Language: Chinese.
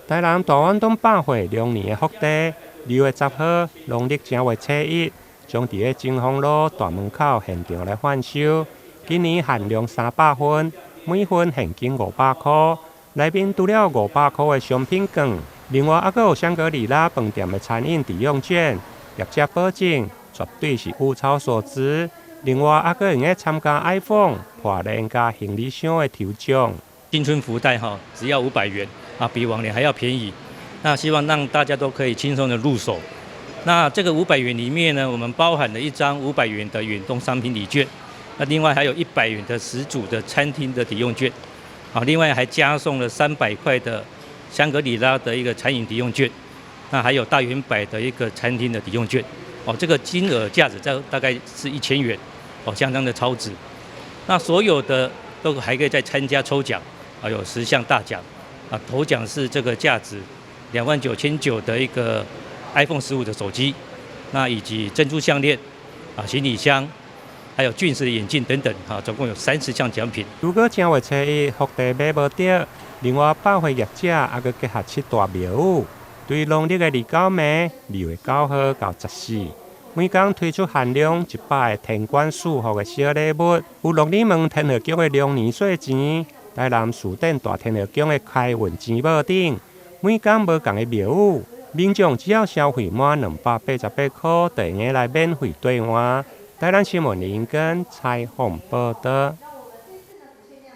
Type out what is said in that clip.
台南大运动百岁2年的福地，2月10号，农历正月初一，将伫个金峰路大门口现场来贩售。今年限量300份，每份现金500块。内面除了500块的商品券，另外还有香格里拉饭店的餐饮抵用券，业者保证绝对是物超所值。另外还可用参加 iPhone 破年加行李箱的抽奖。新春福袋只要500元啊，比往年还要便宜。那希望让大家都可以轻松的入手。那这个500元里面呢，我们包含了一张500元的远东商品礼券，那另外还有100元的10组的餐厅的抵用券，啊，另外还加送了300块的香格里拉的一个餐饮抵用券，那还有大圆柏的一个餐厅的抵用券。哦，这个金额价值大概是1000元，哦，相当的超值。那所有的都还可以再参加抽奖，啊，有10项大奖，啊，头奖是这个价值29900的一个 iPhone 15的手机，那以及珍珠项链，啊，行李箱，还有俊士的眼镜等等，啊，总共有30项奖品。如果正月初一福地买无到，另外百货业者还佫结合7大庙宇。对农历的29暝2月9号到14，每天推出限量100个天管束缚的小礼物，有鹿耳门天后宫的龙年岁钱，台南树顶大天后宫的开运钱宝顶，每天无同的庙宇，民众只要消费满288块，就用来免费兑换。台南新闻林根采访报道。